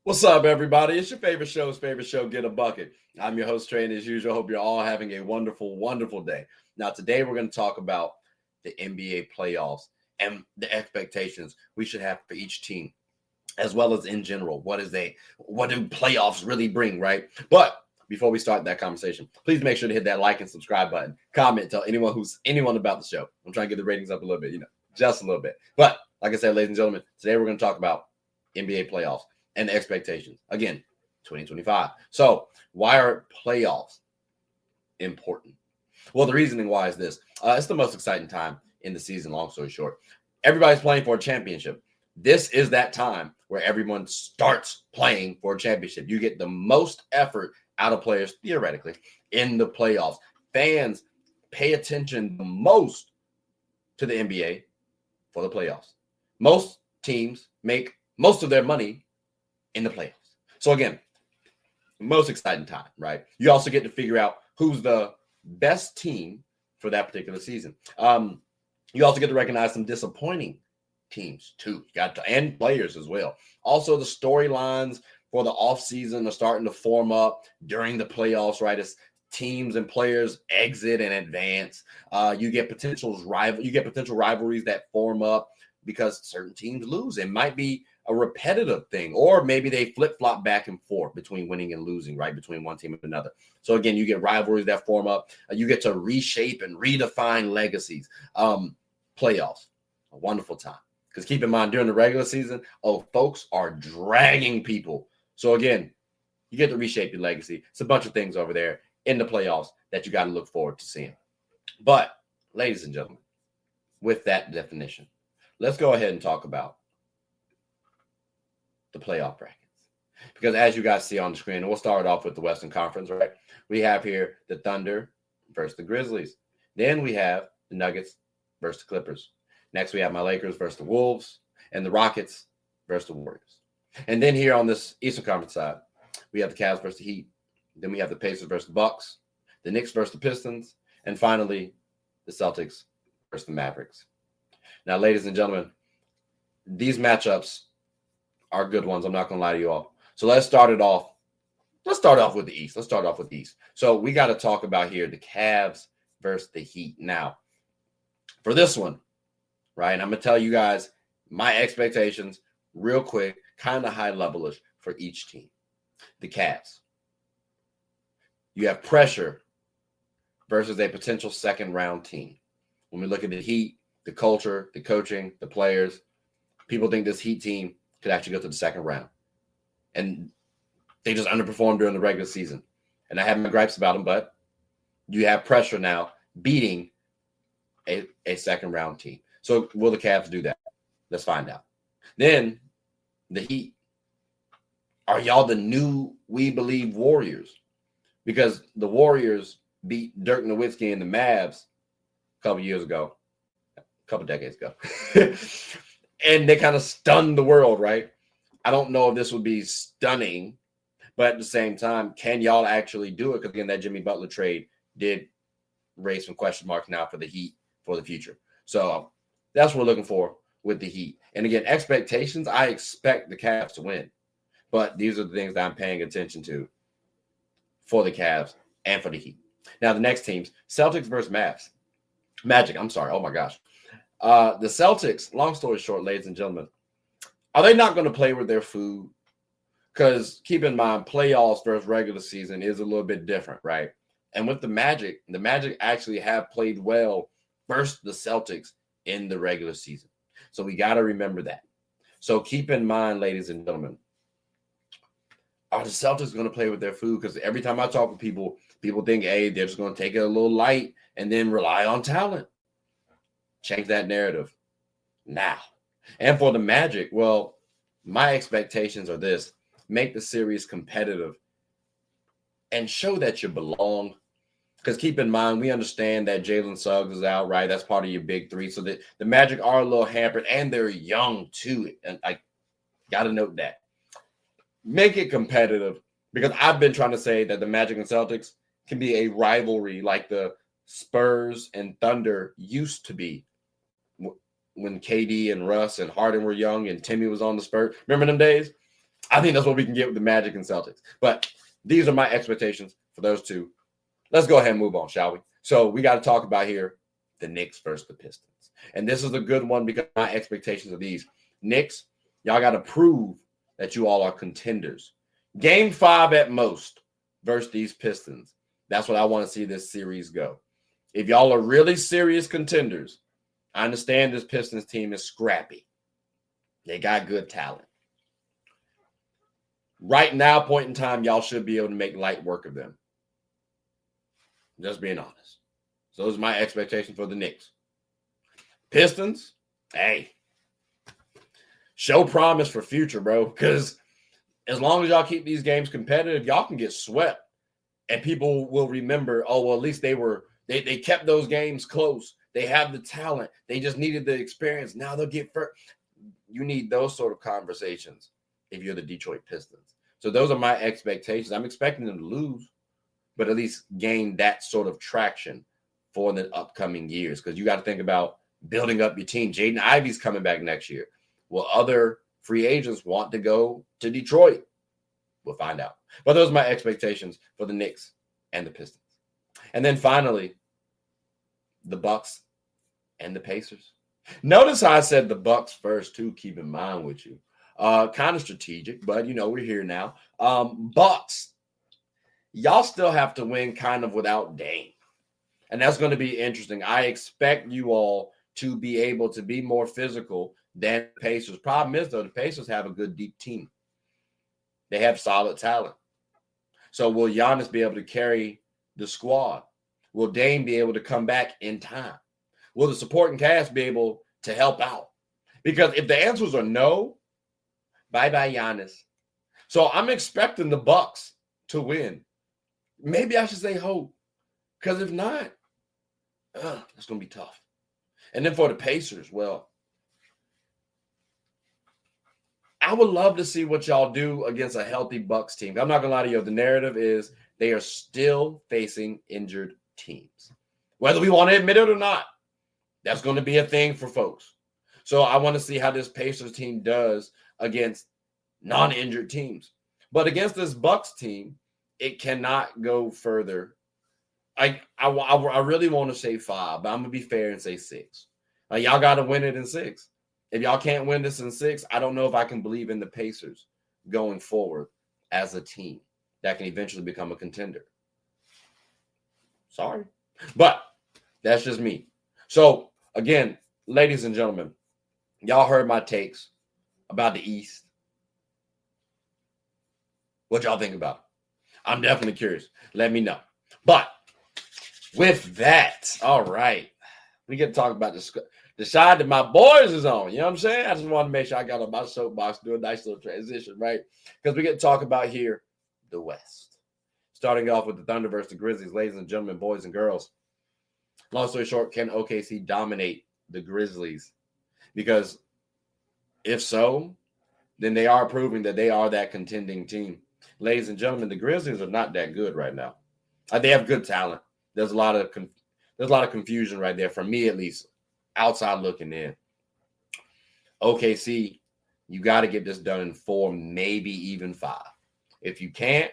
What's up, everybody? It's your favorite show, Get a Bucket. I'm your host, Trey, and as usual, hope you're all having a wonderful, wonderful day. Now, today we're going to talk about the NBA playoffs and the expectations we should have for each team, as well as in general. What do playoffs really bring, right? But before we start that conversation, please make sure to hit that like and subscribe button. Comment, tell anyone about the show. I'm trying to get the ratings up a little bit, just a little bit. But like I said, ladies and gentlemen, today we're going to talk about NBA playoffs and expectations. Again, 2025. So why are playoffs important? Well, the reasoning why is this. It's the most exciting time in the season, long story short. Everybody's playing for a championship. This is that time where everyone starts playing for a championship. You get the most effort out of players, theoretically, in the playoffs. Fans pay attention the most to the NBA for the playoffs. Most teams make most of their money in the playoffs. So again, most exciting time, right? You also get to figure out who's the best team for that particular season. You also get to recognize some disappointing teams too. And players as well. Also, the storylines for the offseason are starting to form up during the playoffs, right? As teams and players exit and advance. You get potential rivalries that form up because certain teams lose. It might be a repetitive thing, or maybe they flip-flop back and forth between winning and losing, right? Between one team and another. So again, you get rivalries that form up. You get to reshape and redefine legacies. Playoffs, a wonderful time. Because keep in mind, during the regular season, folks are dragging people. So again, you get to reshape your legacy. It's a bunch of things over there in the playoffs that you got to look forward to seeing. But, ladies and gentlemen, with that definition, let's go ahead and talk about the playoff brackets. Because as you guys see on the screen, and we'll start off with the Western Conference, right? We have here the Thunder versus the Grizzlies. Then we have the Nuggets versus the Clippers. Next, we have my Lakers versus the Wolves, and the Rockets versus the Warriors. And then here on this Eastern Conference side, we have the Cavs versus the Heat. Then we have the Pacers versus the Bucks, the Knicks versus the Pistons, and finally, the Celtics versus the Mavericks. Now, ladies and gentlemen, these matchups are good ones. I'm not going to lie to you all. So let's start off with the East. So we got to talk about here the Cavs versus the Heat. Now, for this one, right, I'm going to tell you guys my expectations real quick, kind of high levelish for each team. The Cavs. You have pressure versus a potential second round team. When we look at the Heat, the culture, the coaching, the players, people think this Heat team could actually go to the second round. And they just underperformed during the regular season. And I have my gripes about them, but you have pressure now beating a second round team. So will the Cavs do that? Let's find out. Then the Heat. Are y'all the new We Believe Warriors? Because the Warriors beat Dirk Nowitzki and the Mavs a couple decades ago. And they kind of stunned the world, right? I don't know if this would be stunning, but at the same time, can y'all actually do it? Because again, that Jimmy Butler trade did raise some question marks now for the Heat for the future. So that's what we're looking for with the Heat. And again, expectations, I expect the Cavs to win. But these are the things that I'm paying attention to for the Cavs and for the Heat. Now, the next teams, Celtics versus Magic, I'm sorry. Oh, my gosh. The Celtics, long story short, ladies and gentlemen, are they not going to play with their food? Because keep in mind, playoffs versus regular season is a little bit different, right? And with the Magic actually have played well versus the Celtics in the regular season. So we got to remember that. So keep in mind, ladies and gentlemen, are the Celtics going to play with their food? Because every time I talk with people think, hey, they're just going to take it a little light and then rely on talent. Change that narrative now. And for the Magic, well, my expectations are this. Make the series competitive and show that you belong. Because keep in mind, we understand that Jalen Suggs is out, right? That's part of your big three. So the Magic are a little hampered, and they're young too. And I got to note that. Make it competitive, because I've been trying to say that the Magic and Celtics can be a rivalry like the Spurs and Thunder used to be when KD and Russ and Harden were young and Timmy was on the Spurs. Remember them days? I think that's what we can get with the Magic and Celtics. But these are my expectations for those two. Let's go ahead and move on, shall we? So we got to talk about here the Knicks versus the Pistons. And this is a good one because my expectations are these. Knicks, y'all got to prove that you all are contenders. Game 5 at most versus these Pistons. That's what I want to see this series go. If y'all are really serious contenders, I understand this Pistons team is scrappy. They got good talent. Right now, point in time, y'all should be able to make light work of them. Just being honest. So those are my expectations for the Knicks. Pistons, hey, show promise for future, bro. Because as long as y'all keep these games competitive, y'all can get swept. And people will remember, oh, well, at least they kept those games close. They have the talent. They just needed the experience. Now they'll get first. You need those sort of conversations if you're the Detroit Pistons. So those are my expectations. I'm expecting them to lose, but at least gain that sort of traction for the upcoming years. Because you got to think about building up your team. Jaden Ivey's coming back next year. Will other free agents want to go to Detroit? We'll find out. But those are my expectations for the Knicks and the Pistons. And then finally, the Bucks and the Pacers. Notice how I said the Bucks first, too. Keep in mind with you. Kind of strategic, but, we're here now. Bucks, y'all still have to win kind of without Dame. And that's going to be interesting. I expect you all to be able to be more physical than the Pacers. Problem is, though, the Pacers have a good, deep team. They have solid talent. So will Giannis be able to carry the squad? Will Dame be able to come back in time? Will the supporting cast be able to help out? Because if the answers are no, bye-bye Giannis. So I'm expecting the Bucks to win. Maybe I should say hope. Because if not, it's going to be tough. And then for the Pacers, well, I would love to see what y'all do against a healthy Bucks team. I'm not going to lie to you. The narrative is they are still facing injured teams. Whether we want to admit it or not, that's going to be a thing for folks. So I want to see how this Pacers team does against non-injured teams. But against this Bucks team, it cannot go further. I really want to say 5, but I'm going to be fair and say 6. Y'all got to win it in 6. If y'all can't win this in 6, I don't know if I can believe in the Pacers going forward as a team that can eventually become a contender. Sorry. But that's just me. So, again, ladies and gentlemen, y'all heard my takes about the East. What y'all think about it? I'm definitely curious. Let me know. But with that, all right, we get to talk about the side that my boys is on. You know what I'm saying? I just want to make sure I got on my soapbox, do a nice little transition, right? Because we get to talk about here the West. Starting off with the Thunder versus the Grizzlies, ladies and gentlemen, boys and girls. Long story short, can OKC dominate the Grizzlies? Because if so, then they are proving that they are that contending team. Ladies and gentlemen, the Grizzlies are not that good right now. They have good talent. There's a lot of confusion right there, for me at least, outside looking in. OKC, you got to get this done in 4, maybe even 5. If you can't,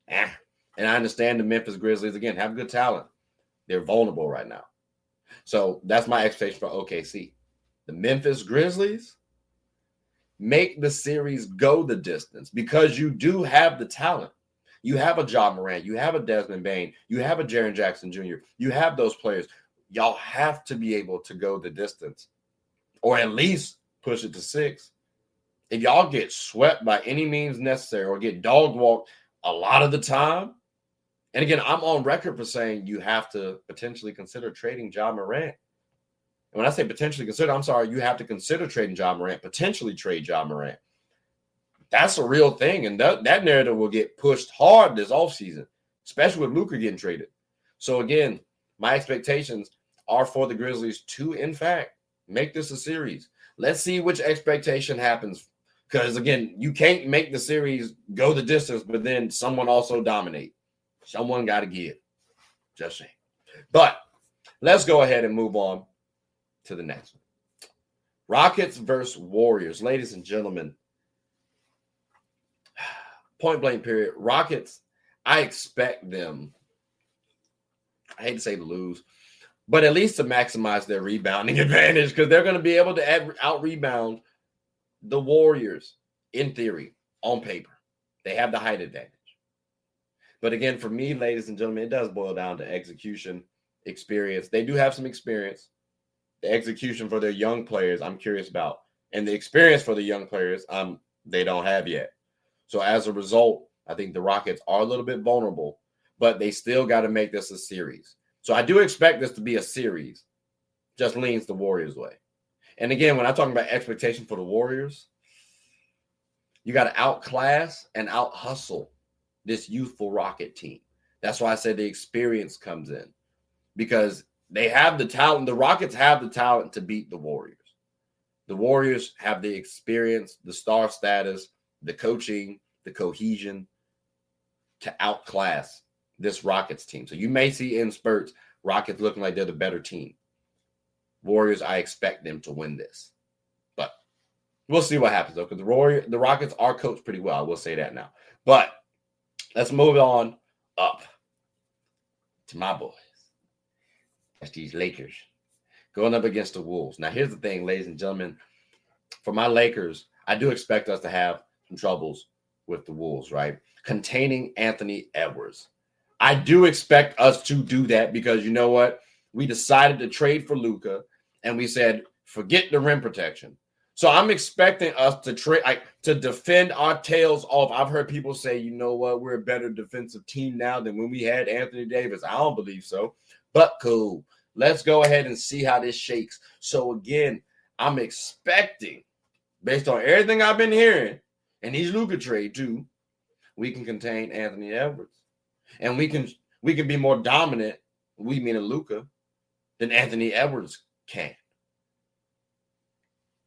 and I understand the Memphis Grizzlies, again, have good talent. They're vulnerable right now. So that's my expectation for OKC. The Memphis Grizzlies, make the series go the distance because you do have the talent. You have a Ja Morant. You have a Desmond Bane. You have a Jaren Jackson Jr. You have those players. Y'all have to be able to go the distance or at least push it to 6. If y'all get swept by any means necessary or get dog walked a lot of the time, and again, I'm on record for saying you have to potentially consider trading Ja Morant. And when I say potentially consider, I'm sorry, you have to consider trading Ja Morant, potentially trade Ja Morant. That's a real thing, and that narrative will get pushed hard this offseason, especially with Luka getting traded. So again, my expectations are for the Grizzlies to, in fact, make this a series. Let's see which expectation happens. Because, again, you can't make the series go the distance, but then someone also dominate. Someone got to give. Just saying. But let's go ahead and move on to the next one. Rockets versus Warriors. Ladies and gentlemen, point blank period, Rockets, I expect them, I hate to say to lose, but at least to maximize their rebounding advantage, because they're going to be able to out-rebound the Warriors, in theory, on paper. They have the height advantage. But again, for me, ladies and gentlemen, it does boil down to execution, experience. They do have some experience. The execution for their young players, I'm curious about. And the experience for the young players, they don't have yet. So as a result, I think the Rockets are a little bit vulnerable, but they still got to make this a series. So I do expect this to be a series. Just leans the Warriors' way. And again, when I'm talking about expectation for the Warriors, you got to outclass and out-hustle this youthful Rocket team. That's why I said the experience comes in, because they have the talent. The Rockets have the talent to beat the Warriors. The Warriors have the experience, the star status, the coaching, the cohesion to outclass this Rockets team. So you may see in spurts Rockets looking like they're the better team. Warriors, I expect them to win this. But we'll see what happens, though, because the Rockets are coached pretty well. I will say that now. But let's move on up to my boys. That's these Lakers going up against the Wolves. Now, here's the thing, ladies and gentlemen. For my Lakers, I do expect us to have some troubles with the Wolves, right? Containing Anthony Edwards. I do expect us to do that because you know what? We decided to trade for Luka, and we said, forget the rim protection. So I'm expecting us to to defend our tails off. I've heard people say, you know what? We're a better defensive team now than when we had Anthony Davis. I don't believe so, but cool. Let's go ahead and see how this shakes. So again, I'm expecting, based on everything I've been hearing, and these Luka trade too, we can contain Anthony Edwards. And we can be more dominant, we mean Luka, than Anthony Edwards can.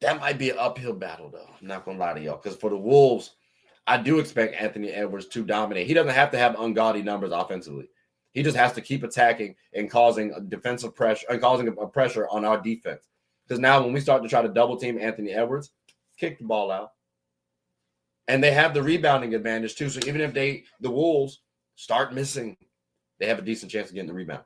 That might be an uphill battle, though. I'm not going to lie to y'all. Because for the Wolves, I do expect Anthony Edwards to dominate. He doesn't have to have ungodly numbers offensively. He just has to keep attacking and causing a defensive pressure and causing a pressure on our defense. Because now when we start to try to double team Anthony Edwards, kick the ball out. And they have the rebounding advantage too. So even if the Wolves start missing, they have a decent chance of getting the rebound.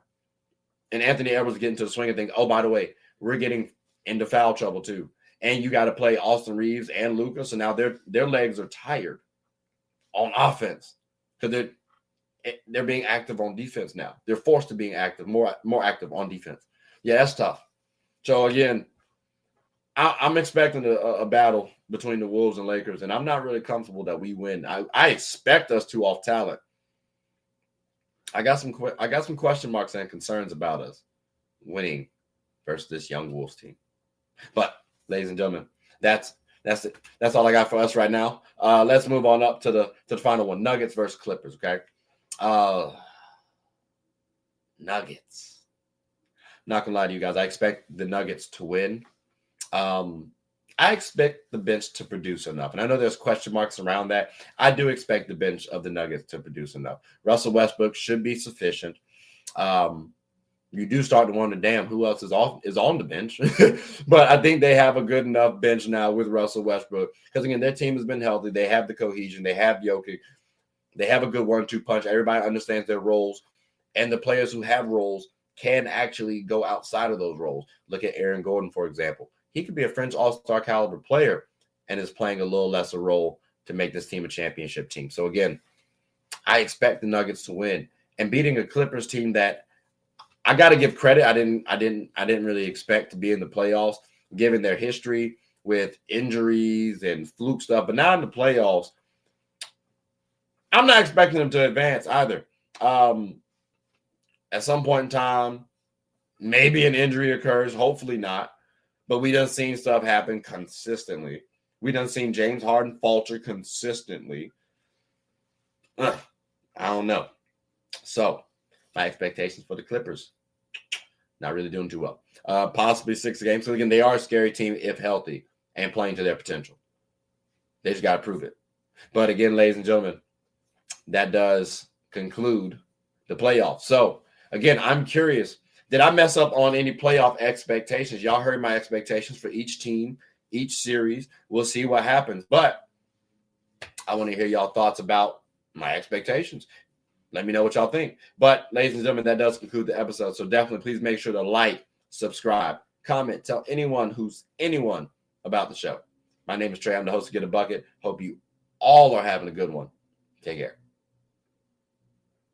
And Anthony Edwards getting to the swing and think, oh, by the way, we're getting into foul trouble too. And you got to play Austin Reeves and Luka. So now their legs are tired on offense because they're being active on defense now. They're forced to being active, more active on defense. Yeah, that's tough. So again, I'm expecting a battle between the Wolves and Lakers, and I'm not really comfortable that we win. I expect us to off talent. I got some question marks and concerns about us winning versus this young Wolves team. But ladies and gentlemen, that's it. That's all I got for us right now. Let's move on up to the final one: Nuggets versus Clippers. Okay, Nuggets. Not gonna lie to you guys, I expect the Nuggets to win. I expect the bench to produce enough. And I know there's question marks around that. I do expect the bench of the Nuggets to produce enough. Russell Westbrook should be sufficient. You do start to wonder, damn, who else is on the bench? But I think they have a good enough bench now with Russell Westbrook. Because, again, their team has been healthy. They have the cohesion. They have Jokic. They have a good 1-2 punch. Everybody understands their roles. And the players who have roles can actually go outside of those roles. Look at Aaron Gordon, for example. He could be a French all-star caliber player and is playing a little lesser role to make this team a championship team. So, again, I expect the Nuggets to win. And beating a Clippers team that I got to give credit. I didn't really expect to be in the playoffs, given their history with injuries and fluke stuff. But now in the playoffs, I'm not expecting them to advance either. At some point in time, maybe an injury occurs. Hopefully not. But we done seen stuff happen consistently. We done seen James Harden falter consistently. I don't know. So, my expectations for the Clippers, not really doing too well. Possibly 6 games. So, again, they are a scary team if healthy and playing to their potential. They just got to prove it. But, again, ladies and gentlemen, that does conclude the playoffs. So, again, I'm curious. Did I mess up on any playoff expectations? Y'all heard my expectations for each team, each series. We'll see what happens. But I want to hear y'all thoughts about my expectations. Let me know what y'all think. But ladies and gentlemen, that does conclude the episode. So definitely please make sure to like, subscribe, comment, tell anyone about the show. My name is Trey. I'm the host of Get a Bucket. Hope you all are having a good one. Take care.